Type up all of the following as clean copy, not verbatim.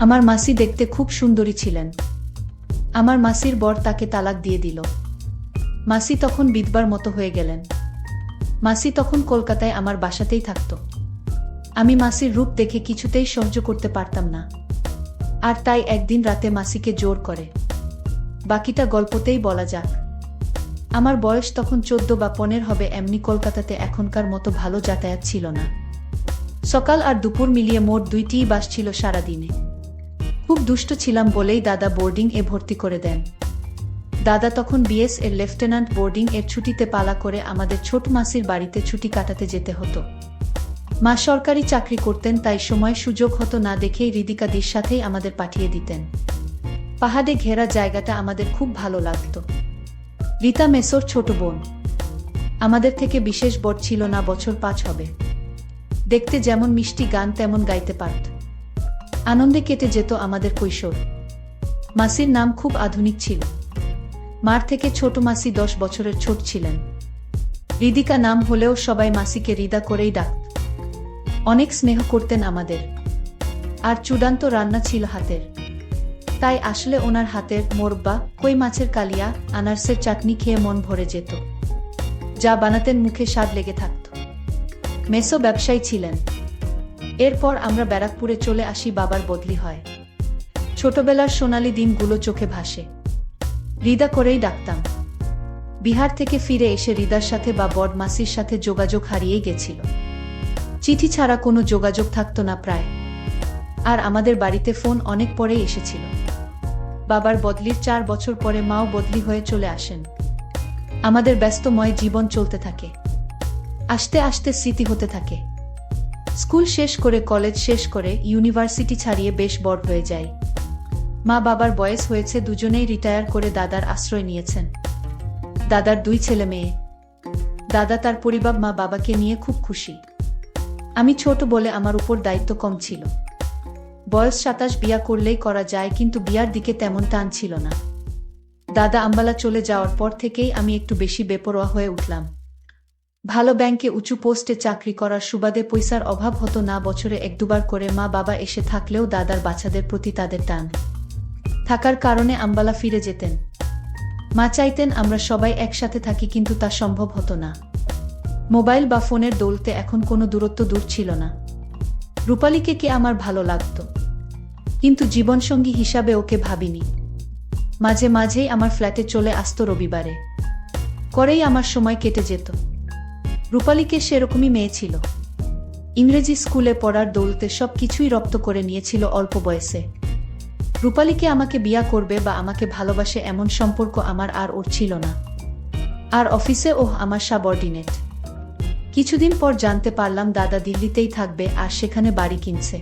আমার মাসি দেখতে খুব সুন্দরী ছিলেন। আমার মাসির বর তাকে তালাক দিয়ে দিল। মাসি তখন বিধবার মতো হয়ে গেলেন। মাসি তখন কলকাতায় আমার বাসাতেই থাকত। আমি মাসির রূপ দেখে কিছুতেই সহ্য করতে পারতাম না, আর তাই একদিন রাতে মাসিকে জোর করে। বাকিটা গল্পতেই বলা যাক। আমার বয়স তখন 14 বা 15 হবে। এমনি কলকাতাতে এখনকার মতো ভালো যাতায়াত ছিল না। সকাল আর দুপুর মিলিয়ে মোট 2টিই বাস ছিল সারাদিনে। খুব দুষ্ট ছিলাম বলেই দাদা বোর্ডিং এ ভর্তি করে দেন। দাদা তখন বিএস এর লেফটেন্যান্ট। বোর্ডিং এর ছুটিতে পালা করে আমাদের ছোট মাসির বাড়িতে ছুটি কাটাতে যেতে হতো। মা সরকারি চাকরি করতেন, তাই সময় সুযোগ হতো না দেখেই হৃদিকাদির সাথেই আমাদের পাঠিয়ে দিতেন। পাহাড়ে ঘেরা জায়গাটা আমাদের খুব ভালো লাগতো। রীতা মেসোর ছোট বোন। আমাদের থেকে বিশেষ বড় ছিল না, বছর 5 হবে। দেখতে যেমন মিষ্টি, গান তেমন গাইতে পারত। আনন্দে কেটে যেত আমাদের কৈশোর। মাসির নাম খুব আধুনিক ছিল। মার থেকে ছোট মাসি 10 বছরের ছোট ছিলেন। হৃদিকা নাম হলেও সবাই মাসিকে হৃদা করেই ডাকত। অনেক স্নেহ করতেন আমাদের, আর চূড়ান্ত রান্না ছিল হাতের। তাই আসলে ওনার হাতের মোরব্বা, কই মাছের কালিয়া, আনারসের চাটনি খেয়ে মন ভরে যেত। যা বানাতেন মুখে স্বাদ লেগে থাকত। মেসো ব্যবসায়ী ছিলেন। এরপর আমরা ব্যারাকপুরে চলে আসি। বাবার বদলি হয়। ছোটবেলার সোনালি দিনগুলো চোখে ভাসে। হৃদা করেই ডাকতাম। বিহার থেকে ফিরে এসে হৃদার সাথে বা বড় মাসির সাথে যোগাযোগ হারিয়েই গেছিল। চিঠি ছাড়া কোনো যোগাযোগ থাকতো না প্রায়। আর আমাদের বাড়িতে ফোন অনেক পরেই এসেছিল। বাবার বদলির 4 বছর পরে মাও বদলি হয়ে চলে আসেন। আমাদের ব্যস্তময় জীবন চলতে থাকে। আস্তে আস্তে স্মৃতি হতে থাকে। স্কুল শেষ করে, কলেজ শেষ করে, ইউনিভার্সিটি ছাড়িয়ে বেশ বড় হয়ে যায়। মা বাবার বয়স হয়েছে, দুজনেই রিটায়ার করে দাদার আশ্রয় নিয়েছেন। দাদার 2 ছেলে মেয়ে। দাদা তার পরিবার, মা বাবাকে নিয়ে খুব খুশি। আমি ছোট বলে আমার উপর দায়িত্ব কম ছিল। বয়স 27, বিয়া করলেই করা যায়, কিন্তু বিয়ার দিকে তেমন টান ছিল না। দাদা আম্বালা চলে যাওয়ার পর থেকেই আমি একটু বেশি বেপরোয়া হয়ে উঠলাম। ভালো ব্যাংকে উঁচু পোস্টে চাকরি করার সুবাদে পয়সার অভাব হতো না। বছরে 1-2 বার করে মা বাবা এসে থাকলেও দাদার বাচ্চাদের প্রতি তাদের টান থাকার কারণে আম্বালা ফিরে যেতেন। মা চাইতেন আমরা সবাই একসাথে থাকি, কিন্তু তা সম্ভব হতো না। মোবাইল বা ফোনের দৌলতে এখন কোনো দূরত্ব দূর ছিল না। রূপালীকে কে আমার ভালো লাগতো, কিন্তু জীবনসঙ্গী হিসাবে ওকে ভাবিনি। মাঝে মাঝেই আমার ফ্ল্যাটে চলে আসতো রবিবারে। করেই আমার সময় কেটে যেত। রূপালীকে সেরকমই মেয়ে ছিল। ইংরেজি স্কুলে পড়ার দৌলতে সব কিছুই রপ্ত করে নিয়েছিল অল্প বয়সে। রূপালীকে আমাকে বিয়া করবে বা আমাকে ভালোবাসে এমন সম্পর্ক আমার আর ওর ছিল না। আর অফিসে আমার সাবঅর্ডিনেট। কিছুদিন পর জানতে পারলাম দাদা দিল্লিতেই থাকবে আর সেখানে বাড়ি কিনছে।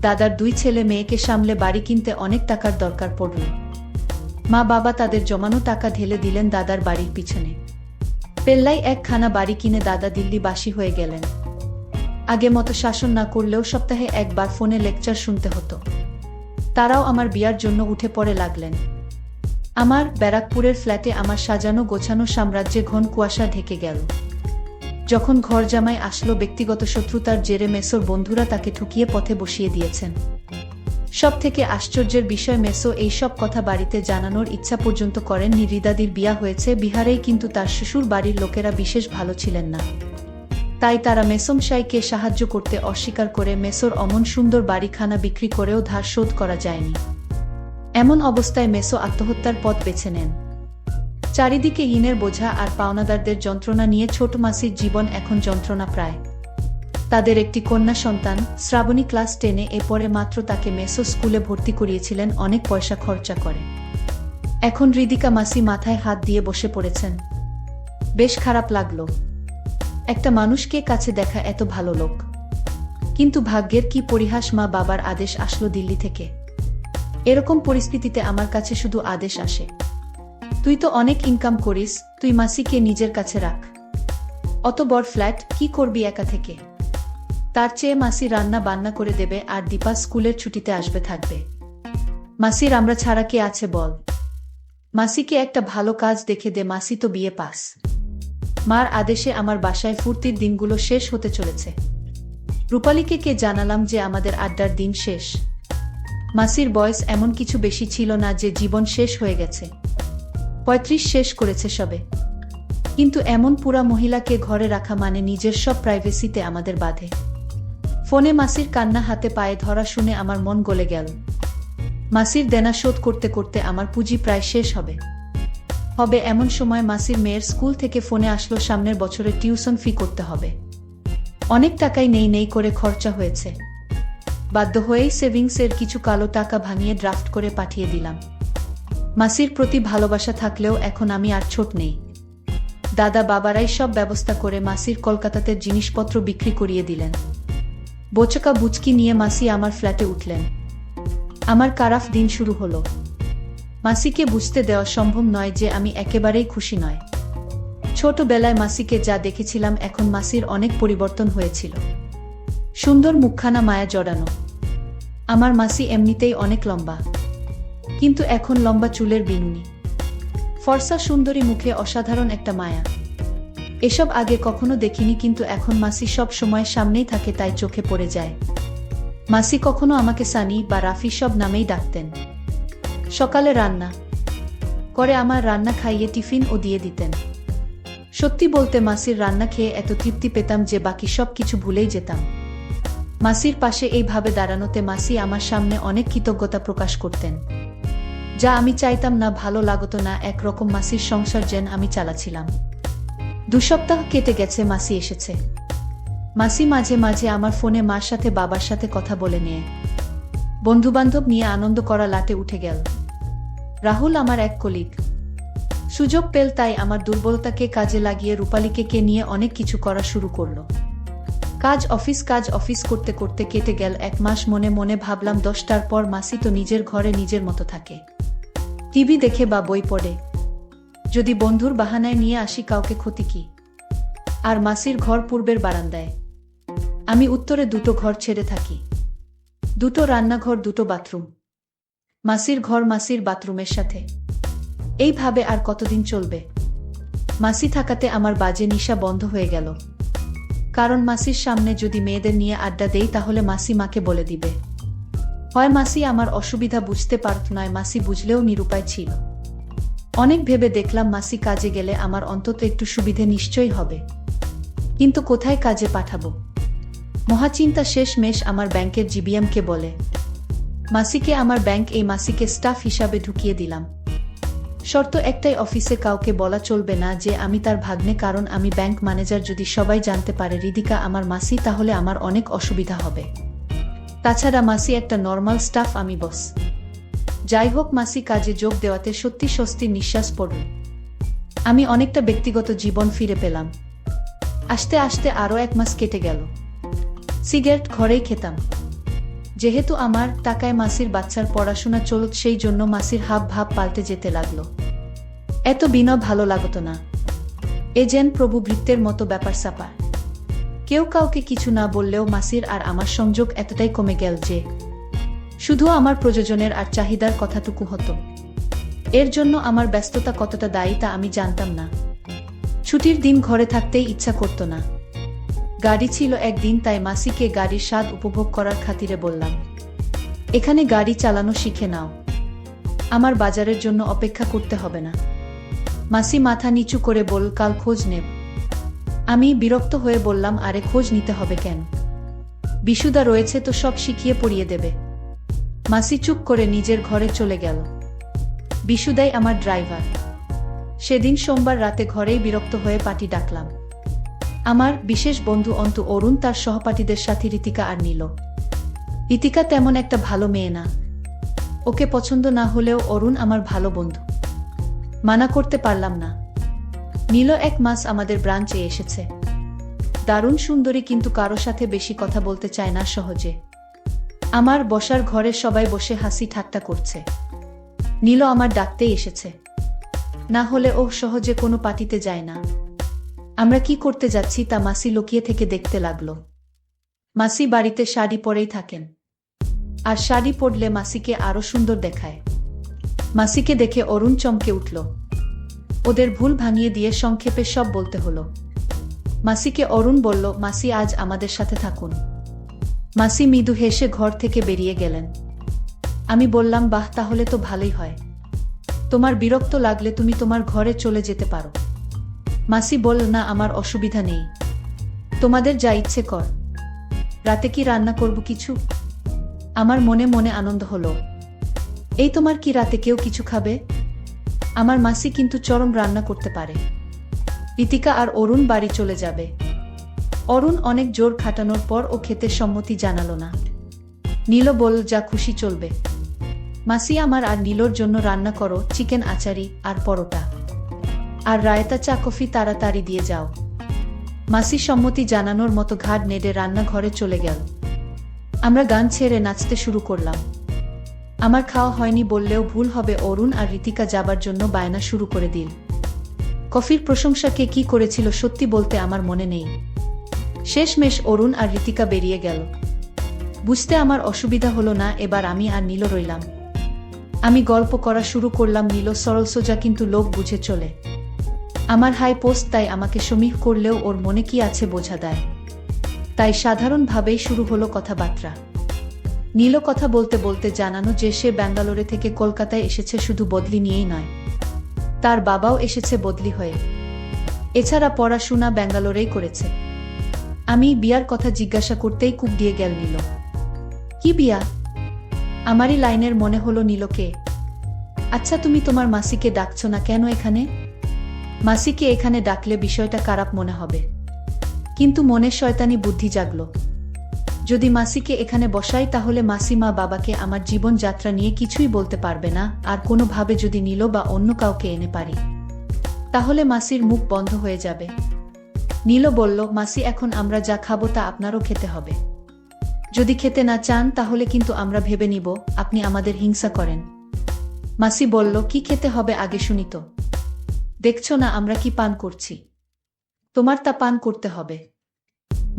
দাদার 2 ছেলে মেয়েকে সামলে বাড়ি কিনতে অনেক টাকার দরকার পড়ল। মা বাবা তাদের জমানো টাকা ঢেলে দিলেন দাদার বাড়ির পিছনে। পেল্লাই একখানা বাড়ি কিনে দাদা দিল্লিবাসী হয়ে গেলেন। আগে মতো শাসন না করলেও সপ্তাহে 1 বার ফোনে লেকচার শুনতে হতো। তারাও আমার বিয়ার জন্য উঠে পড়ে লাগলেন। আমার ব্যারাকপুরের ফ্ল্যাটে আমার সাজানো গোছানো সাম্রাজ্যে ঘন কুয়াশা ঢেকে গেল। যখন ঘর জামাই আসলো, ব্যক্তিগত শত্রুতার জেরে মেসোর বন্ধুরা তাকে ঠকিয়ে পথে বসিয়ে দিয়েছেন। সব থেকে আশ্চর্যের বিষয়, মেসো এই সব কথা বাড়িতে জানানোর ইচ্ছা পর্যন্ত করেননি। হৃদাদির বিয়া হয়েছে বিহারেই, কিন্তু তার শ্বশুর বাড়ির লোকেরা বিশেষ ভালো ছিলেন না। তাই তারা মেসমশাইকে সাহায্য করতে অস্বীকার করে মেসোর অমন সুন্দর বাড়িখানা বিক্রি করেও ধার শোধ করা যায়নি। এমন অবস্থায় মেসো আত্মহত্যার পথ বেছে নেন। চারিদিকে ঋণের বোঝা আর পাওনাদারদের যন্ত্রণা নিয়ে ছোট মাসির জীবন এখন যন্ত্রণা প্রায়। তাদের একটি কন্যা সন্তান শ্রাবণী ক্লাস 10-এ। এরপরে মাত্র তাকে মেসো স্কুলে ভর্তি করিয়েছিলেন অনেক পয়সা খরচা করে। এখন হৃদিকা মাসি মাথায় হাত দিয়ে বসে পড়েছেন। বেশ খারাপ লাগলো। একটা মানুষকে কাছে দেখা এত ভালো লোক, কিন্তু ভাগ্যের কি পরিহাস, মা বাবার আদেশ আসলো দিল্লি থেকে। এরকম পরিস্থিতিতে আমার কাছে শুধু আদেশ আসে, তুই তো অনেক ইনকাম করিস, তুই মাসিকে নিজের কাছে রাখ। অত বড় ফ্ল্যাট কি করবি একা থেকে? তার চেয়ে মাসি রান্না বান্না করে দেবে আর দীপা স্কুলের ছুটিতে আসবে থাকবে। মাসির আমরা ছাড়া কে আছে বল? মাসিকে একটা ভালো কাজ দেখে দে, মাসি তো বিয়ে পাস। মার আদেশে আমার বাসায় ফুর্তির দিনগুলো শেষ হতে চলেছে। রূপালীকে কে জানালাম যে আমাদের আড্ডার দিন শেষ। মাসির বয়স এমন কিছু বেশি ছিল না যে জীবন শেষ হয়ে গেছে, 35 শেষ করেছে সবে। কিন্তু এমন পুরা মহিলাকে ঘরে রাখা মানে নিজের সব প্রাইভেসিতে আমাদের বাধে। ফোনে মাসির কান্না হাতে পায়ে ধরা শুনে আমার মন গলে গেল। মাসির দেনা শোধ করতে করতে আমার পুঁজি প্রায় শেষ হবে। এমন সময় মাসির মেয়ের স্কুল থেকে ফোনে আসলো সামনের বছরে টিউশন ফি করতে হবে। অনেক টাকাই নেই করে খরচা হয়েছে। বাধ্য হয়েই সেভিংসের কিছু কালো টাকা ভাঙিয়ে ড্রাফট করে পাঠিয়ে দিলাম। মাসির প্রতি ভালোবাসা থাকলেও এখন আমি আর ছোট নেই। দাদা বাবারাই সব ব্যবস্থা করে মাসির কলকাতাতে জিনিসপত্র বিক্রি করিয়ে দিলেন। বোচকা বুচকি নিয়ে মাসি আমার ফ্ল্যাটে উঠলেন। আমার কারাফ দিন শুরু হলো। মাসিকে বুঝতে দেওয়া সম্ভব নয় যে আমি একেবারেই খুশি নয়। ছোটবেলায় মাসিকে যা দেখেছিলাম এখন মাসির অনেক পরিবর্তন হয়েছিল। সুন্দর মুখখানা মায়া জড়ানো। আমার মাসি এমনিতেই অনেক লম্বা, কিন্তু এখন লম্বা চুলের বিনুনি, ফর্সা সুন্দরী মুখে অসাধারণ একটা মায়া। এসব আগে কখনো দেখিনি, কিন্তু এখন মাসি সব সময় সামনেই থাকে, তাই চোখে পড়ে যায়। মাসি কখনো আমাকে সানি বা রাফি সব নামেই ডাকতেন। সকালে রান্না করে আমার রান্না খাইয়ে টিফিন ও দিয়ে দিতেন। সত্যি বলতে মাসির রান্না খেয়ে এত তৃপ্তি পেতাম যে বাকি সব কিছু ভুলেই যেতাম। মাসির পাশে এইভাবে দাঁড়ানোতে মাসি আমার সামনে অনেক কৃতজ্ঞতা প্রকাশ করতেন, যা আমি চাইতাম না, ভালো লাগতো না। একরকম মাসির সংসার যেন আমি চালাছিলাম। 2 সপ্তাহ কেটে গেছে, মাসি এসেছে। মাসি মাঝে মাঝে আমার ফোনে মার সাথে বাবার সাথে কথা বলে নিয়ে বন্ধুবান্ধব নিয়ে আনন্দ করা লাটে উঠে গেল। রাহুল আমার এক কলিগ, সুযোগ পেল তাই আমার দুর্বলতাকে কাজে লাগিয়ে রূপালীকে নিয়ে অনেক কিছু করা শুরু করলো। কাজ অফিস করতে করতে কেটে গেল 1 মাস। মনে মনে ভাবলাম 10টার পর মাসি তো নিজের ঘরে নিজের মতো থাকে, টিভি দেখে বা বই পড়ে। যদি বন্ধুর বাহানায় নিয়ে আসি কাউকে, ক্ষতি কি? আর মাসির ঘর পূর্বের বারান্দায়, আমি উত্তরে 2টো ঘর ছেড়ে থাকি। 2টো রান্নাঘর, 2টো বাথরুম। মাসির ঘর মাসির বাথরুমের সাথে। এইভাবে আর কতদিন চলবে? মাসি থাকাতে আমার বাজে নিশা বন্ধ হয়ে গেল। কারণ মাসির সামনে যদি মেয়েদের নিয়ে আড্ডা দেই তাহলে মাসি মাকে বলে দিবে। হয় মাসি আমার অসুবিধা বুঝতে পারত, নয় মাসি বুঝলেও নিরুপায় ছিল। অনেক ভেবে দেখলাম মাসি কাজে গেলে আমার অন্তত একটু সুবিধে নিশ্চয়ই হবে, কিন্তু কোথায় কাজে পাঠাবো? মহাচিন্তা শেষমেশ আমার ব্যাংকের জিবিএমকে বলে মাসিকে আমার ব্যাংক এই মাসিকে স্টাফ হিসাবে ঢুকিয়ে দিলাম। শর্ত একটাই, অফিসে কাউকে বলা চলবে না যে আমি তার ভাগ্নে, কারণ আমি ব্যাংক ম্যানেজার। যদি সবাই জানতে পারে রিদিকা আমার মাসি, তাহলে আমার অনেক অসুবিধা হবে। তাছাড়া মাসি একটা নর্মাল স্টাফ, আমি বস। যাই হোক, মাসি কাজে যোগ দেওয়াতে সত্যি স্বস্তির নিঃশ্বাস পড়ল। আমি অনেকটা ব্যক্তিগত জীবন ফিরে পেলাম। আস্তে আস্তে আরও 1 মাস কেটে গেল। সিগারেট ঘরেই খেতাম। যেহেতু আমার টাকায় মাসির বাচ্চার পড়াশোনা চলত, সেই জন্য মাসির হাব ভাব পাল্টে যেতে লাগলো। এত বিনয় ভালো লাগতো না। এ যেন প্রভু ভৃত্যের মতো ব্যাপার স্যাপার। কেউ কাউকে কিছু না বললেও মাসির আর আমার সংযোগ এতটাই কমে গেল যে শুধু আমার প্রয়োজনের আর চাহিদার কথাটুকু হতো। এর জন্য আমার ব্যস্ততা কতটা দায়ী তা আমি জানতাম না। ছুটির দিন ঘরে থাকতেই ইচ্ছা করতো না। গাড়ি ছিল একদিন, তাই মাসিকে গাড়ির স্বাদ উপভোগ করার খাতিরে বললাম, এখানে গাড়ি চালানো শিখে নাও, আমার বাজারের জন্য অপেক্ষা করতে হবে না। মাসি মাথা নিচু করে বলল, কাল খোঁজ নেব। আমি বিরক্ত হয়ে বললাম, আরে খোঁজ নিতে হবে কেন? বিশুদা রয়েছে তো, সব শিখিয়ে পড়িয়ে দেবে। মাসি চুপ করে নিজের ঘরে চলে গেল। বিশুদাই আমার ড্রাইভার। সেদিন সোমবার রাতে ঘরেই বিরক্ত হয়ে পার্টি ডাকলাম। আমার বিশেষ বন্ধু অন্তু, অরুণ তার সহপাঠীদের সাথে, ঋতিকা আর নীল। ঋতিকা তেমন একটা ভালো মেয়ে না, ওকে পছন্দ না হলেও অরুণ আমার ভালো বন্ধু, মানা করতে পারলাম না। নীল 1 মাস আমাদের ব্রাঞ্চে এসেছে। দারুণ সুন্দরী, কিন্তু কারো সাথে বেশি কথা বলতে চায় না সহজে। আমার বসার ঘরে সবাই বসে হাসি ঠাট্টা করছে। নীল আমার ডাকতেই এসেছে, না হলে ও সহজে কোনো পার্টিতে যায় না। আমরা কি করতে যাচ্ছি তা মাসি লুকিয়ে থেকে দেখতে লাগলো। মাসি বাড়িতে শাড়ি পরেই থাকেন, আর শাড়ি পরলে মাসিকে আরো সুন্দর দেখায়। মাসিকে দেখে অরুণ চমকে উঠল। ওদের ভুল ভাঙিয়ে দিয়ে সংক্ষেপে সব বলতে হলো। মাসিকে অরুণ বলল, মাসি আজ আমাদের সাথে থাকুন। মাসি মৃদু হেসে ঘর থেকে বেরিয়ে গেলেন। আমি বললাম, বাহ, তাহলে তো ভালোই হয়। তোমার বিরক্ত লাগলে তুমি তোমার ঘরে চলে যেতে পারো। মাসি বলল, না, আমার অসুবিধা নেই, তোমাদের যা ইচ্ছে কর। রাতে কি রান্না করব কিছু? আমার মনে মনে আনন্দ হলো। এই তোমার কি রাতে কেউ কিছু খাবে? আমার মাসি কিন্তু চরম রান্না করতে পারে। ঋতিকা আর অরুণ বাড়ি চলে যাবে। অরুণ অনেক জোর খাটানোর পর ও খেতে সম্মতি জানালো না। নীল বলল, যা খুশি চলবে। মাসি, আমার আর নীলর জন্য রান্না করো চিকেন আচারি আর পরোটা, আর রায়তা, চা কফি তাড়াতাড়ি দিয়ে যাও। মাসি সম্মতি জানানোর মতো ঘাড় নেড়ে রান্নাঘরে চলে গেল। আমরা গান ছেড়ে নাচতে শুরু করলাম। আমার খাওয়া হয়নি বললেও ভুল হবে, অরুণ আর ঋতিকা যাবার জন্য বায়না শুরু করে দিল। কফির প্রশংসা কে কি করেছিল সত্যি বলতে আমার মনে নেই। শেষমেশ অরুণ আর ঋতিকা বেরিয়ে গেল। বুঝতে আমার অসুবিধা হলো না, এবার আমি আর নীল রইলাম। আমি গল্প করা শুরু করলাম। নীল সরল সোজা কিন্তু লোক বুঝে চলে। আমার হাই পোস্ট, তাই আমাকে সমীহ করলেও ওর মনে কি আছে বোঝা দেয়। তাই সাধারণভাবেই শুরু হলো কথাবার্তা। নীল কথা বলতে বলতে জানানো যে সে ব্যাঙ্গালোরে থেকে কলকাতায় এসেছে শুধু বদলি নিয়েই নয়, তার বাবাও এসেছে বদলি হয়ে। এছাড়া পড়াশোনা ব্যাঙ্গালোরেই করেছে। আমি বিয়ার কথা জিজ্ঞাসা করতেই কূপ দিয়ে গেল নীল। কি বিয়া? আমারই লাইনের মনে হলো নীলকে। আচ্ছা, তুমি তোমার মাসিকে ডাকছো না কেন এখানে? মাসিকে এখানে ডাকলে বিষয়টা খারাপ মনে হবে। কিন্তু মনে শয়তানি বুদ্ধি জাগল। যদি মাসিকে এখানে বসাই তাহলে মাসি মা বাবাকে আমার জীবনযাত্রা নিয়ে কিছুই বলতে পারবে না, আর কোনোভাবে যদি নীল বা অন্য কাউকে এনে পারি তাহলে মাসির মুখ বন্ধ হয়ে যাবে। নীল বলল, মাসি, এখন আমরা যা খাবো তা আপনারও খেতে হবে। যদি খেতে না চান তাহলে কিন্তু আমরা ভেবে নিব আপনি আমাদের হিংসা করেন। মাসি বলল, কি খেতে হবে আগে শুনি তো। দেখছো না আমরা কি পান করছি? তোমার তা পান করতে হবে।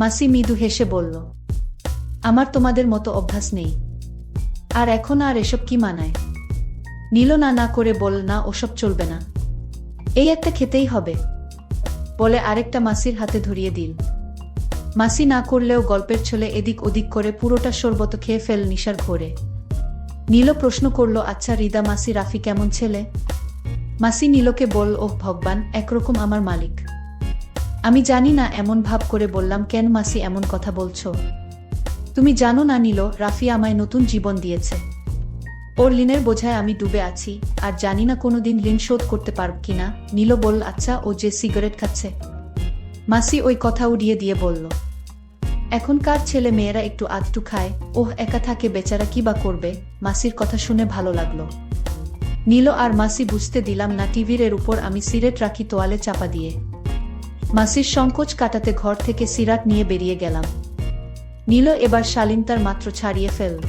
মাসি মৃদু হেসে বলল, আমার তোমাদের মতো অভ্যাস নেই। আর এখন আর এসব কি মানায়? নীল না না করে বল, না, ওসব চলবে না, এই একটা খেতেই হবে বলে আরেকটা মাসির হাতে ধরিয়ে দিল। মাসি না করলেও গল্পের ছলে এদিক ওদিক করে পুরোটা শরবত খেয়ে ফেল নিশার ঘোরে। নীল প্রশ্ন করল, আচ্ছা রিদা মাসি, রাফি কেমন ছেলে? মাসি নীলকে বল, ওহ ভগবান, একরকম আমার মালিক। আমি জানি না, এমন ভাব করে বললাম, কেন মাসি এমন কথা বলছো? তুমি জানো না নীল, রাফি আমায় নতুন জীবন দিয়েছে। ওর ঋণের বোঝায় আমি ডুবে আছি, আর জানি না কোনোদিন ঋণ শোধ করতে পারব কিনা। নীল বলল, আচ্ছা, ও যে সিগারেট খাচ্ছে? মাসি ওই কথা উড়িয়ে দিয়ে বলল, এখনকার ছেলে মেয়েরা একটু আধটু খায়, ওহ একা থাকে বেচারা, কি বা করবে। মাসির কথা শুনে ভালো লাগলো। নীল আর মাসি বুঝতে দিলাম না টিভির এর উপর আমি সিগারেট রাখি তোয়ালে চাপা দিয়ে। মাসির সংকোচ কাটাতে ঘর থেকে সিগারেট নিয়ে বেরিয়ে গেলাম। নীল এবার শালীনতার মাত্র ছাড়িয়ে ফেলল।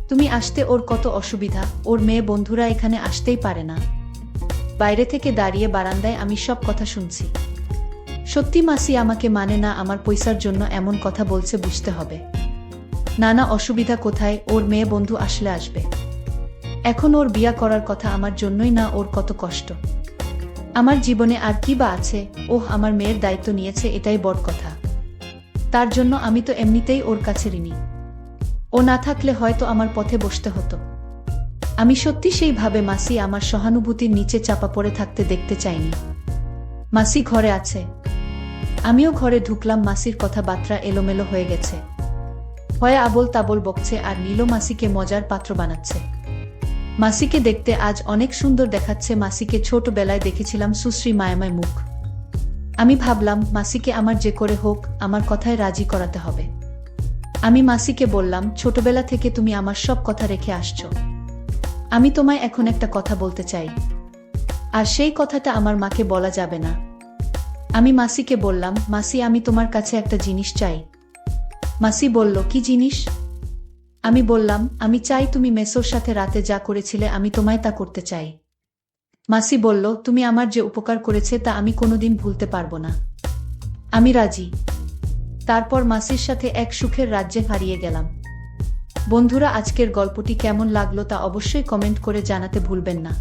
তুমি আসতে ওর কত অসুবিধা, ওর মেয়ে বন্ধুরা এখানে আসতেই পারে না। বাইরে থেকে দাঁড়িয়ে বারান্দায় আমি সব কথা শুনছি। সত্যি মাসি আমাকে মানে না, আমার পয়সার জন্য এমন কথা বলছে বুঝতে হবে। নানা অসুবিধা কোথায়, ওর মেয়ে বন্ধু আসলে আসবে। এখন ওর বিয়া করার কথা আমার জন্যই না, ওর কত কষ্ট। আমার জীবনে আর কি বা আছে? ওহ, আমার মেয়ের দায়িত্ব নিয়েছে, এটাই বড় কথা। তার জন্য আমি তো এমনিতেই ওর কাছে ঋণী। ও না থাকলে হয়তো আমার পথে বসতে হতো। আমি সত্যি সেইভাবে মাসি আমার সহানুভূতির নিচে চাপা পড়ে থাকতে দেখতে চাইনি। মাসি ঘরে আছে। আমিও ঘরে ঢুকলাম। মাসির কথাবার্তা এলোমেলো হয়ে গেছে। হয় আবোল তাবোল বকছে আর নীল মাসিকে মজার পাত্র বানাচ্ছে। মাসিকে দেখতে আজ অনেক সুন্দর দেখাচ্ছে। মাসিকে ছোটবেলায় দেখেছিলাম সুশ্রী মায়াময় মুখ। আমি ভাবলাম মাসিকে আমার যে করে হোক আমার কথায় রাজি করাতে হবে। আমি মাসিকে বললাম, ছোটবেলা থেকে তুমি আমার সব কথা রেখে আসছো। আমি তোমায় এখন একটা কথা বলতে চাই, আর সেই কথাটা আমার মাকে বলা যাবে না। আমি মাসিকে বললাম, মাসি, আমি তোমার কাছে একটা জিনিস চাই। মাসি বলল, কি জিনিস? আমি বললাম, আমি চাই তুমি মেসোর সাথে রাতে যা করেছিলে আমি তোমায় তা করতে চাই। মাসি বলল, তুমি আমার যে উপকার করেছে তা আমি কোনোদিন ভুলতে পারবো না। আমি রাজি। তারপর মাসির সাথে এক সুখের রাজ্যে হারিয়ে গেলাম। বন্ধুরা, আজকের গল্পটি কেমন লাগলো তা অবশ্যই কমেন্ট করে জানাতে ভুলবেন না।